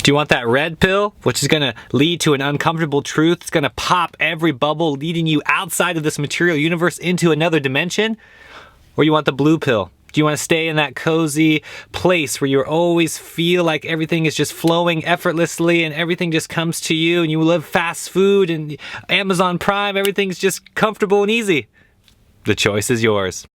Do you want that red pill, which is going to lead to an uncomfortable truth? It's going to pop every bubble, leading you outside of this material universe into another dimension? Or you want the blue pill? Do you want to stay in that cozy place where you always feel like everything is just flowing effortlessly and everything just comes to you, and you live fast food and Amazon Prime, everything's just comfortable and easy? The choice is yours.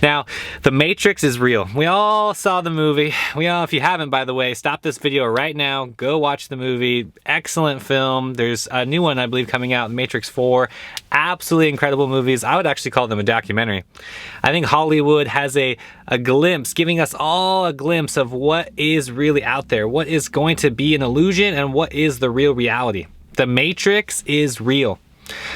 Now, The Matrix is real. We all saw the movie. If you haven't, by the way, stop this video right now. Go watch the movie. Excellent film. There's a new one, I believe, coming out, The Matrix 4. Absolutely incredible movies. I would actually call them a documentary. I think Hollywood has a glimpse, giving us all a glimpse of what is really out there, what is going to be an illusion, and what is the real reality. The Matrix is real.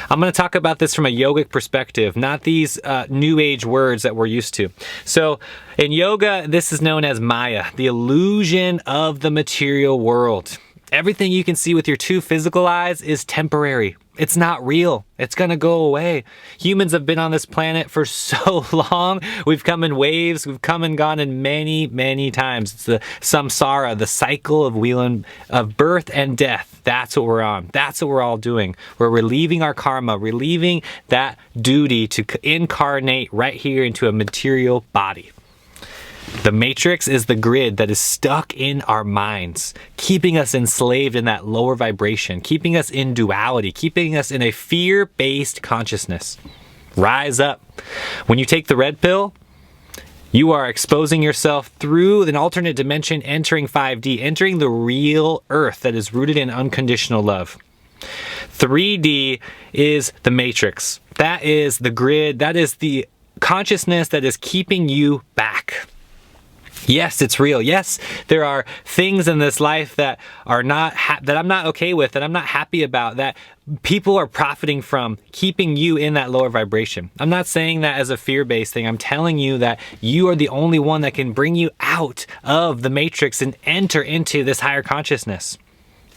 I'm going to talk about this from a yogic perspective, not these new age words that we're used to. So in yoga, this is known as Maya, the illusion of the material world. Everything you can see with your two physical eyes is temporary. It's not real. It's going to go away. Humans have been on this planet for so long. We've come in waves. We've come and gone in many, many times. It's the samsara, the cycle of Wieland, of birth and death. That's what we're on. That's what we're all doing. We're relieving our karma, relieving that duty to incarnate right here into a material body. The Matrix is the grid that is stuck in our minds, keeping us enslaved in that lower vibration, keeping us in duality, keeping us in a fear-based consciousness. Rise up. When you take the red pill, you are exposing yourself through an alternate dimension, entering 5D, entering the real earth that is rooted in unconditional love. 3D is the Matrix. That is the grid. That is the consciousness that is keeping you back. Yes, it's real. Yes, there are things in this life that are that I'm not okay with, that I'm not happy about, that people are profiting from, keeping you in that lower vibration. I'm not saying that as a fear-based thing. I'm telling you that you are the only one that can bring you out of the Matrix and enter into this higher consciousness.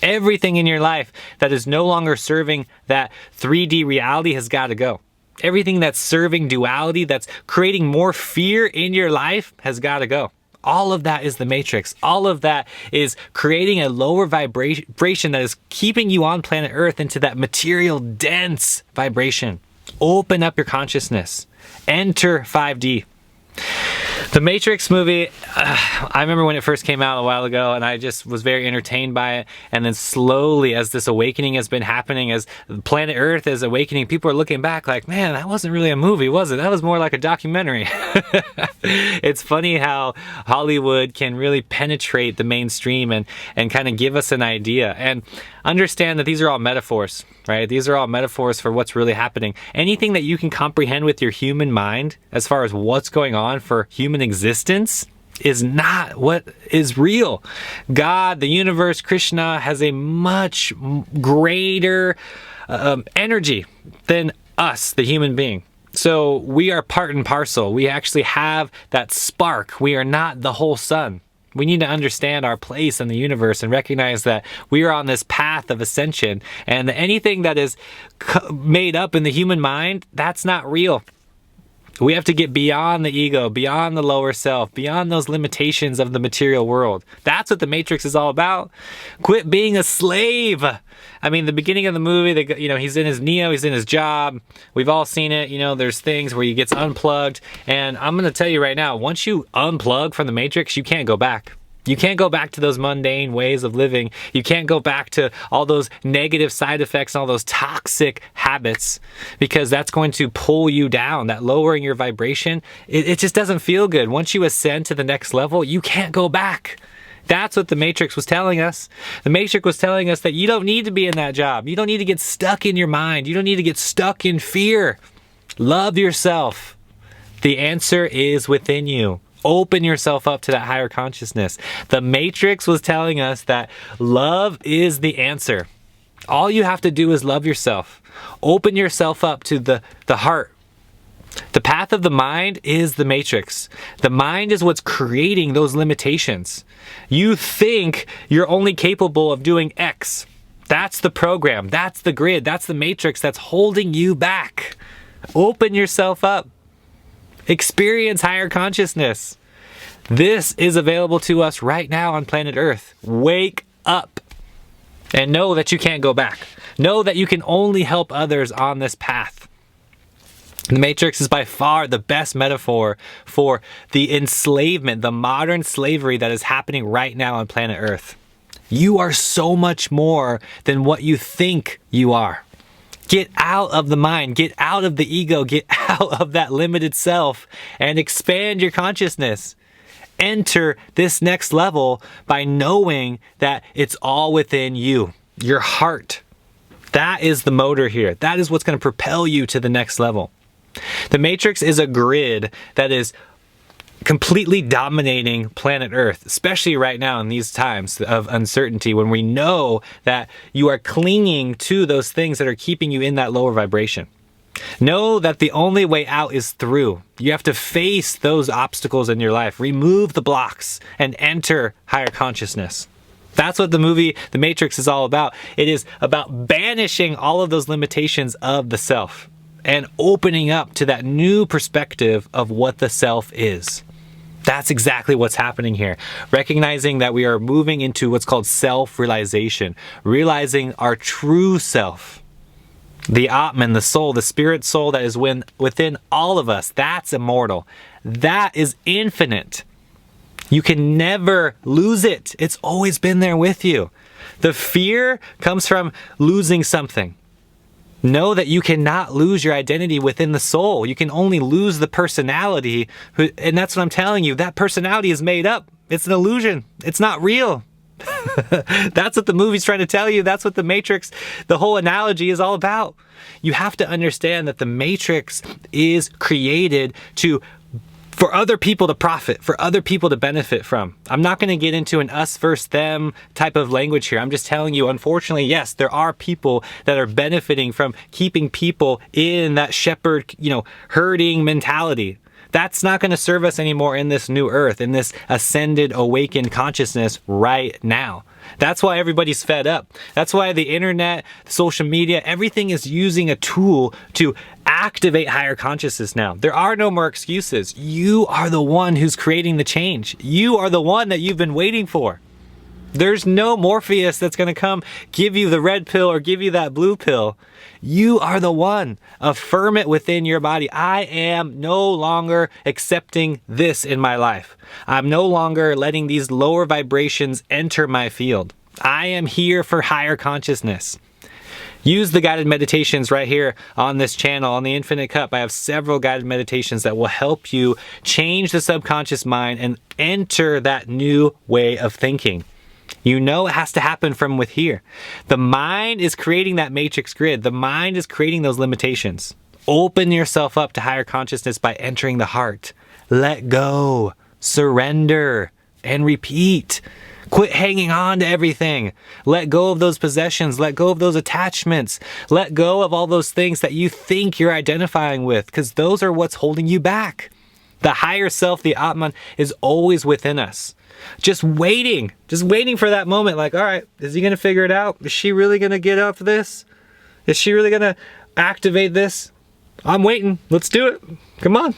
Everything in your life that is no longer serving that 3D reality has got to go. Everything that's serving duality, that's creating more fear in your life, has got to go. All of that is the Matrix. All of that is creating a lower vibration that is keeping you on planet Earth into that material dense vibration. Open up your consciousness. Enter 5D. The Matrix movie, I remember when it first came out a while ago, and I just was very entertained by it. And then slowly, as this awakening has been happening, as planet Earth is awakening, people are looking back like, man, that wasn't really a movie, was it? That was more like a documentary. It's funny how Hollywood can really penetrate the mainstream and kind of give us an idea. And understand that these are all metaphors, right? These are all metaphors for what's really happening. Anything that you can comprehend with your human mind as far as what's going on for human existence is not what is real. God, the universe, Krishna has a much greater energy than us, the human being. So we are part and parcel. We actually have that spark. We are not the whole sun. We need to understand our place in the universe and recognize that we are on this path of ascension, and anything that is made up in the human mind, that's not real. We have to get beyond the ego, beyond the lower self, beyond those limitations of the material world. That's what the Matrix is all about. Quit being a slave. I mean, the beginning of the movie, he's in his Neo, he's in his job. We've all seen it. There's things where he gets unplugged. And I'm going to tell you right now, once you unplug from the Matrix, you can't go back. You can't go back to those mundane ways of living. You can't go back to all those negative side effects and all those toxic habits, because that's going to pull you down. That lowering your vibration, it just doesn't feel good. Once you ascend to the next level, you can't go back. That's what the Matrix was telling us. The Matrix was telling us that you don't need to be in that job. You don't need to get stuck in your mind. You don't need to get stuck in fear. Love yourself. The answer is within you. Open yourself up to that higher consciousness. The Matrix was telling us that love is the answer. All you have to do is love yourself. Open yourself up to the heart. The path of the mind is the Matrix. The mind is what's creating those limitations. You think you're only capable of doing X. That's the program. That's the grid. That's the Matrix that's holding you back. Open yourself up. Experience higher consciousness. This is available to us right now on planet Earth. Wake up and know that you can't go back. Know that you can only help others on this path. The Matrix is by far the best metaphor for the enslavement, the modern slavery that is happening right now on planet Earth. You are so much more than what you think you are. Get out of the mind, get out of the ego, get out of that limited self, and expand your consciousness. Enter this next level by knowing that it's all within you, your heart. That is the motor here. That is what's going to propel you to the next level. The Matrix is a grid that is completely dominating planet Earth, especially right now in these times of uncertainty when we know that you are clinging to those things that are keeping you in that lower vibration. Know that the only way out is through. You have to face those obstacles in your life, remove the blocks, and enter higher consciousness. That's what the movie The Matrix is all about. It is about banishing all of those limitations of the self and opening up to that new perspective of what the self is. That's exactly what's happening here. Recognizing that we are moving into what's called self-realization, realizing our true self. The Atman, the soul, the spirit soul that is within all of us, that's immortal. That is infinite. You can never lose it. It's always been there with you. The fear comes from losing something. Know that you cannot lose your identity within the soul. You can only lose the personality. And that's what I'm telling you. That personality is made up. It's an illusion. It's not real. That's what the movie's trying to tell you. That's what the Matrix, the whole analogy is all about. You have to understand that the Matrix is created for other people to profit, for other people to benefit from. I'm not going to get into an us versus them type of language here. I'm just telling you, unfortunately, yes, there are people that are benefiting from keeping people in that shepherd, herding mentality. That's not going to serve us anymore in this new earth, in this ascended, awakened consciousness right now. That's why everybody's fed up. That's why the internet, social media, everything is using a tool to activate higher consciousness now. There are no more excuses. You are the one who's creating the change. You are the one that you've been waiting for. There's no Morpheus that's going to come give you the red pill or give you that blue pill. You are the one. Affirm it within your body. I am no longer accepting this in my life. I'm no longer letting these lower vibrations enter my field. I am here for higher consciousness. Use the guided meditations right here on this channel, on the Infinite Cup. I have several guided meditations that will help you change the subconscious mind and enter that new way of thinking. You know it has to happen from with here. The mind is creating that matrix grid. The mind is creating those limitations. Open yourself up to higher consciousness by entering the heart. Let go, surrender, and repeat. Quit hanging on to everything. Let go of those possessions. Let go of those attachments. Let go of all those things that you think you're identifying with, because those are what's holding you back. The higher self, the Atman, is always within us. Just waiting for that moment. Like, all right, is he going to figure it out? Is she really going to get up this? Is she really going to activate this? I'm waiting. Let's do it. Come on.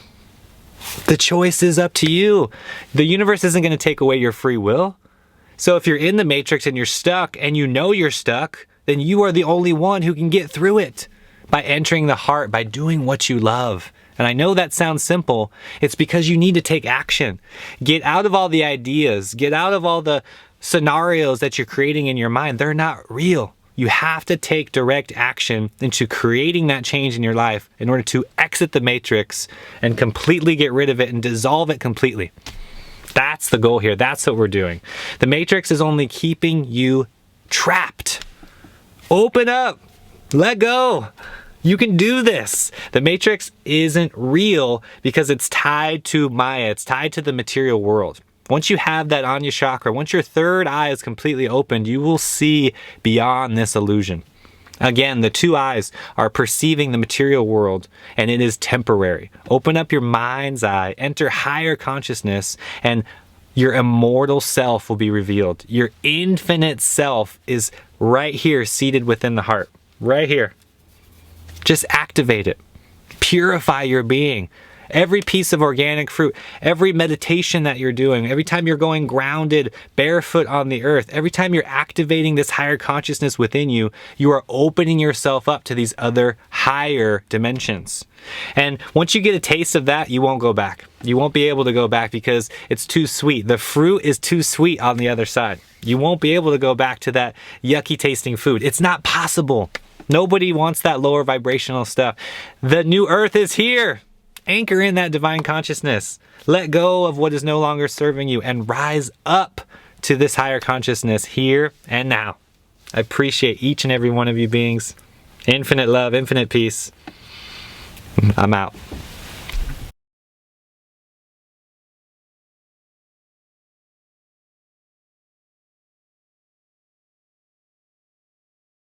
The choice is up to you. The universe isn't going to take away your free will. So if you're in the matrix and you're stuck and you know you're stuck, then you are the only one who can get through it by entering the heart, by doing what you love. And I know that sounds simple. It's because you need to take action. Get out of all the ideas. Get out of all the scenarios that you're creating in your mind. They're not real. You have to take direct action into creating that change in your life in order to exit the matrix and completely get rid of it and dissolve it completely. That's the goal here. That's what we're doing. The matrix is only keeping you trapped. Open up. Let go. You can do this. The matrix isn't real because it's tied to Maya. It's tied to the material world. Once you have that Anya chakra, once your third eye is completely opened, you will see beyond this illusion. Again, the two eyes are perceiving the material world, and it is temporary. Open up your mind's eye, enter higher consciousness, and your immortal self will be revealed. Your infinite self is right here, seated within the heart. Right here. Just activate it. Purify your being. Every piece of organic fruit, every meditation that you're doing, every time you're going grounded, barefoot on the earth, every time you're activating this higher consciousness within you, you are opening yourself up to these other higher dimensions. And once you get a taste of that, you won't go back. You won't be able to go back because it's too sweet. The fruit is too sweet on the other side. You won't be able to go back to that yucky tasting food. It's not possible. Nobody wants that lower vibrational stuff. The new earth is here. Anchor in that divine consciousness. Let go of what is no longer serving you and rise up to this higher consciousness here and now. I appreciate each and every one of you beings. Infinite love, infinite peace. I'm out.